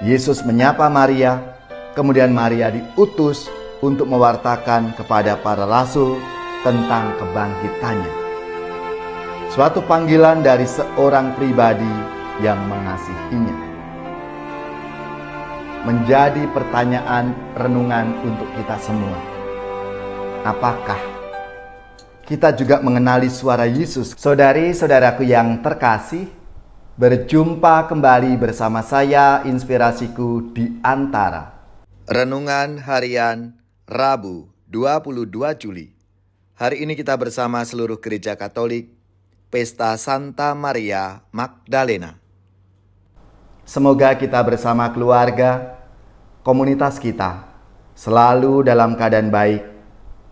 Yesus menyapa Maria, kemudian Maria diutus untuk mewartakan kepada para rasul tentang kebangkitannya. Suatu panggilan dari seorang pribadi yang mengasihinya. Menjadi pertanyaan renungan untuk kita semua. Apakah kita juga mengenali suara Yesus? Saudari-saudaraku yang terkasih, berjumpa kembali bersama saya, Inspirasiku di Antara. Renungan Harian Rabu 22 Juli. Hari ini kita bersama seluruh gereja Katolik, Pesta Santa Maria Magdalena. Semoga kita bersama keluarga, komunitas kita, selalu dalam keadaan baik,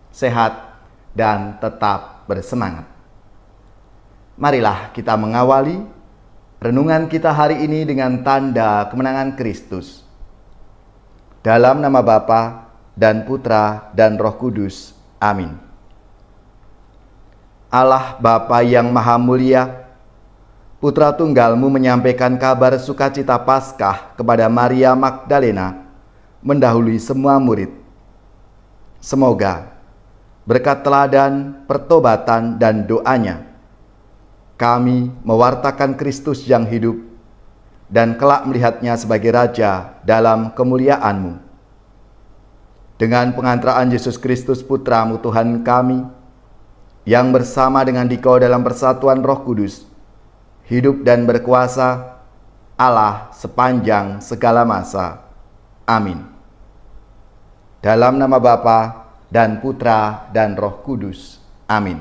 sehat, dan tetap bersemangat. Marilah kita mengawali renungan kita hari ini dengan tanda kemenangan Kristus. Dalam nama Bapa dan Putra dan Roh Kudus. Amin. Allah Bapa yang Maha Mulia, Putra Tunggalmu menyampaikan kabar sukacita Paskah kepada Maria Magdalena mendahului semua murid. Semoga berkat teladan, pertobatan, dan doanya, kami mewartakan Kristus yang hidup dan kelak melihatnya sebagai Raja dalam kemuliaan-Mu. Dengan pengantaraan Yesus Kristus Putra-Mu Tuhan kami, yang bersama dengan Dikau dalam persatuan Roh Kudus, hidup dan berkuasa Allah sepanjang segala masa. Amin. Dalam nama Bapa dan Putra dan Roh Kudus. Amin.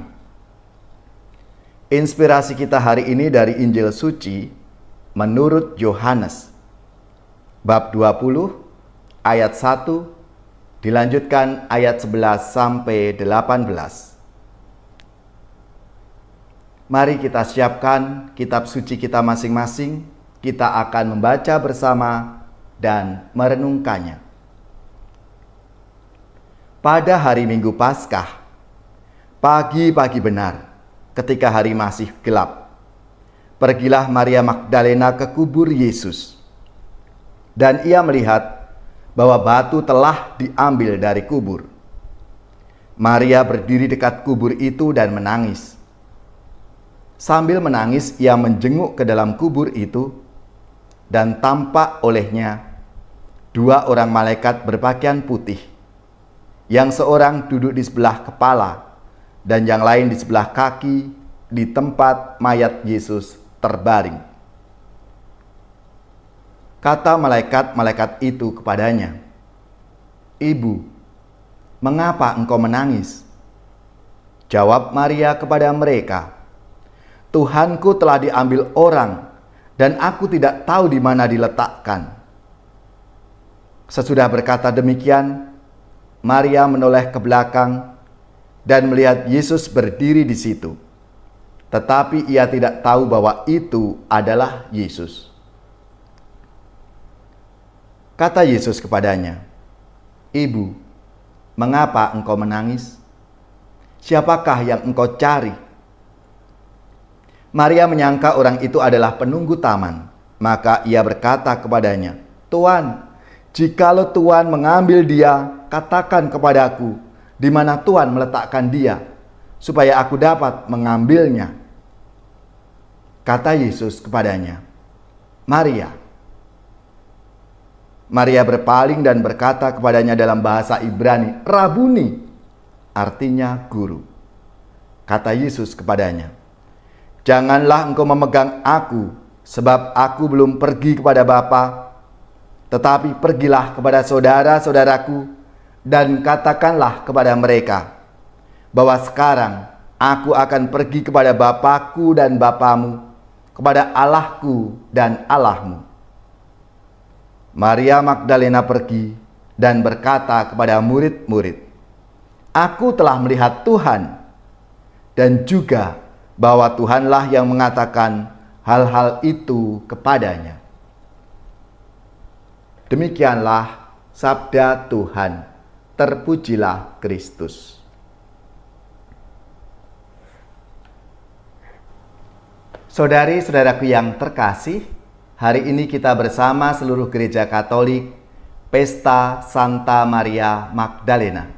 Inspirasi kita hari ini dari Injil Suci menurut Yohanes. Bab 20 ayat 1 dilanjutkan ayat 11 sampai 18. Mari kita siapkan kitab suci kita masing-masing. Kita akan membaca bersama dan merenungkannya. Pada hari Minggu Paskah, pagi-pagi benar, ketika hari masih gelap, pergilah Maria Magdalena ke kubur Yesus. Dan ia melihat bahwa batu telah diambil dari kubur. Maria berdiri dekat kubur itu dan menangis. Sambil menangis, ia menjenguk ke dalam kubur itu, dan tampak olehnya dua orang malaikat berpakaian putih, yang seorang duduk di sebelah kepala, dan yang lain di sebelah kaki, di tempat mayat Yesus terbaring. Kata malaikat-malaikat itu kepadanya, "Ibu, mengapa engkau menangis?" Jawab Maria kepada mereka, "Tuhanku telah diambil orang, dan aku tidak tahu di mana diletakkan." Sesudah berkata demikian, Maria menoleh ke belakang dan melihat Yesus berdiri di situ. Tetapi ia tidak tahu bahwa itu adalah Yesus. Kata Yesus kepadanya, "Ibu, mengapa engkau menangis? Siapakah yang engkau cari?" Maria menyangka orang itu adalah penunggu taman. Maka ia berkata kepadanya, "Tuan, jikalau Tuan mengambil dia, katakan kepadaku di mana Tuan meletakkan dia, supaya aku dapat mengambilnya." Kata Yesus kepadanya, "Maria." Maria berpaling dan berkata kepadanya dalam bahasa Ibrani, "Rabuni," artinya guru. Kata Yesus kepadanya, "Janganlah engkau memegang aku, sebab aku belum pergi kepada Bapa. Tetapi pergilah kepada saudara-saudaraku dan katakanlah kepada mereka bahwa sekarang aku akan pergi kepada Bapakku dan Bapamu, kepada Allahku dan Allahmu." Maria Magdalena pergi dan berkata kepada murid-murid, "Aku telah melihat Tuhan," dan juga bahwa Tuhanlah yang mengatakan hal-hal itu kepadanya. Demikianlah sabda Tuhan. Terpujilah Kristus. Saudari-saudaraku yang terkasih, Hari ini kita bersama seluruh gereja Katolik Pesta Santa Maria Magdalena.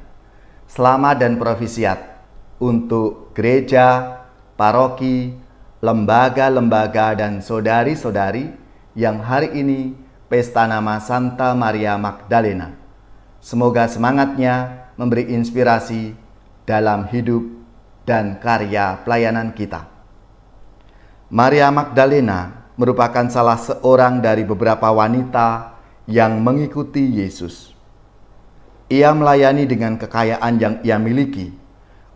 Selamat dan profisiat untuk gereja, paroki, lembaga-lembaga dan saudari-saudari yang hari ini pesta nama Santa Maria Magdalena. Semoga semangatnya memberi inspirasi dalam hidup dan karya pelayanan kita. Maria Magdalena merupakan salah seorang dari beberapa wanita yang mengikuti Yesus. Ia melayani dengan kekayaan yang ia miliki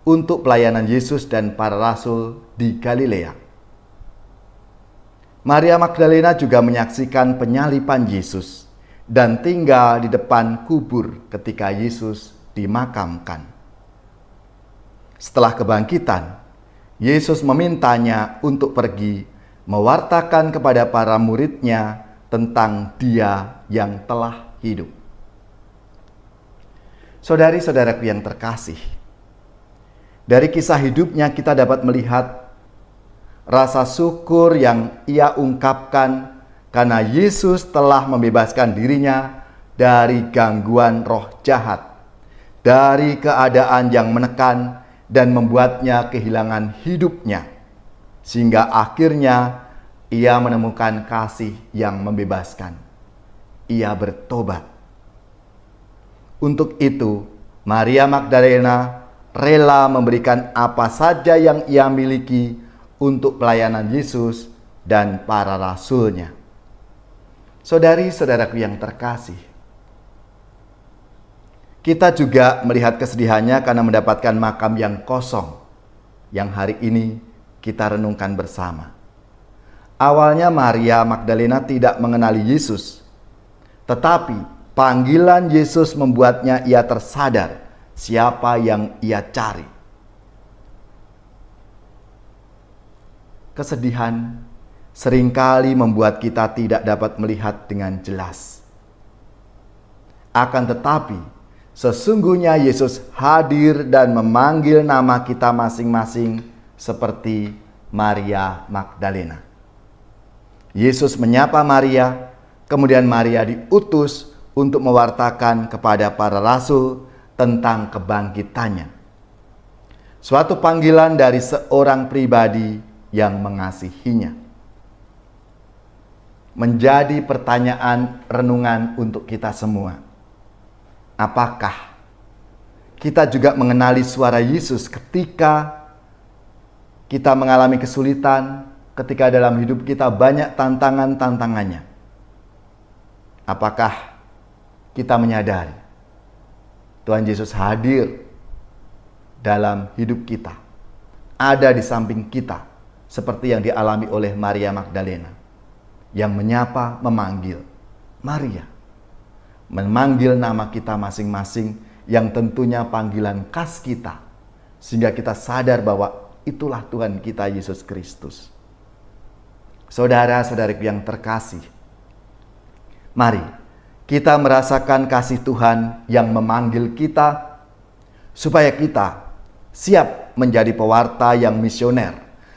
untuk pelayanan Yesus dan para rasul di Galilea. Maria Magdalena juga menyaksikan penyaliban Yesus dan tinggal di depan kubur ketika Yesus dimakamkan. Setelah kebangkitan, Yesus memintanya untuk pergi mewartakan kepada para muridnya tentang Dia yang telah hidup. Saudari-saudaraku yang terkasih, dari kisah hidupnya kita dapat melihat rasa syukur yang ia ungkapkan karena Yesus telah membebaskan dirinya dari gangguan roh jahat, dari keadaan yang menekan dan membuatnya kehilangan hidupnya, sehingga akhirnya ia menemukan kasih yang membebaskan. Ia bertobat. Untuk itu, Maria Magdalena rela memberikan apa saja yang ia miliki untuk pelayanan Yesus dan para rasulnya. Saudari-saudaraku yang terkasih, kita juga melihat kesedihannya karena mendapatkan makam yang kosong, yang hari ini kita renungkan bersama. Awalnya Maria Magdalena tidak mengenali Yesus, tetapi panggilan Yesus membuatnya ia tersadar siapa yang ia cari. Kesedihan seringkali membuat kita tidak dapat melihat dengan jelas. Akan tetapi, sesungguhnya Yesus hadir dan memanggil nama kita masing-masing seperti Maria Magdalena. Yesus menyapa Maria, kemudian Maria diutus untuk mewartakan kepada para rasul tentang kebangkitannya. Suatu panggilan dari seorang pribadi yang mengasihinya. Menjadi pertanyaan renungan untuk kita semua. Apakah kita juga mengenali suara Yesus ketika kita mengalami kesulitan, ketika dalam hidup kita banyak tantangannya? Apakah kita menyadari Tuhan Yesus hadir dalam hidup kita, ada di samping kita, seperti yang dialami oleh Maria Magdalena, yang menyapa, memanggil Maria, memanggil nama kita masing-masing, yang tentunya panggilan khas kita, sehingga kita sadar bahwa itulah Tuhan kita Yesus Kristus. Saudara-saudariku yang terkasih, mari kita merasakan kasih Tuhan yang memanggil kita, supaya kita siap menjadi pewarta yang misioner,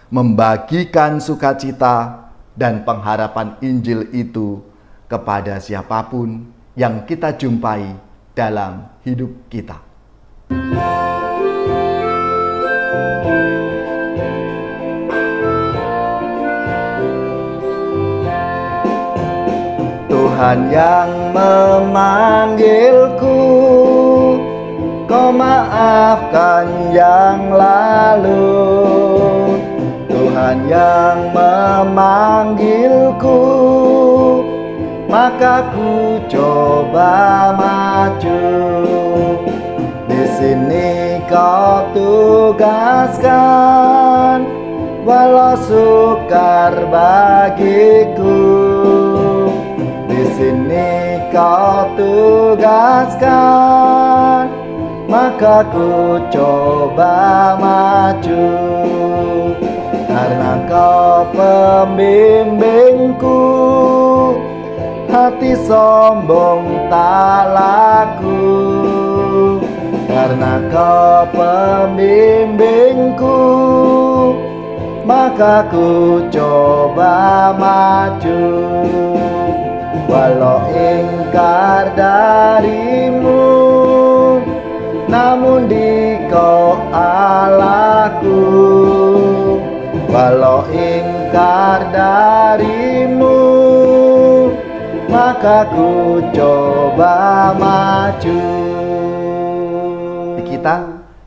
membagikan sukacita dan pengharapan Injil itu kepada siapapun yang kita jumpai dalam hidup kita. Tuhan yang memanggilku, Kau maafkan yang lalu. Tuhan yang memanggilku, maka ku coba maju. Di sini Kau tugaskan, walau sukar bagiku. Di sini Kau tugaskan, maka ku coba maju. Karena Kau pembimbingku, hati sombong tak laku. Karena Kau pembimbingku, maka ku coba maju. Walau ingkar darimu, namun di Kau Allahku. Walau ingkar darimu, maka ku coba maju.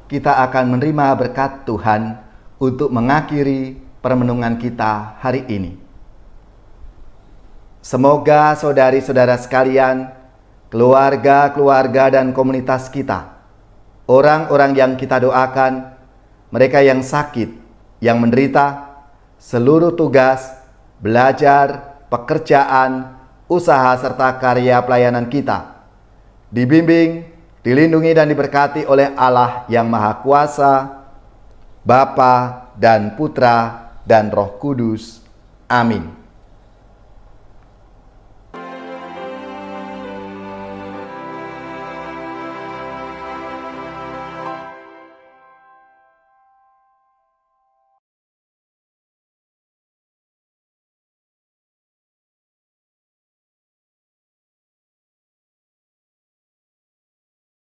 Kita akan menerima berkat Tuhan untuk mengakhiri permenungan kita hari ini. Semoga saudari-saudara sekalian, keluarga-keluarga dan komunitas kita, orang-orang yang kita doakan, mereka yang sakit, yang menderita, seluruh tugas, belajar, pekerjaan, usaha serta karya pelayanan kita, dibimbing, dilindungi dan diberkati oleh Allah yang Maha Kuasa, Bapa dan Putra dan Roh Kudus. Amin.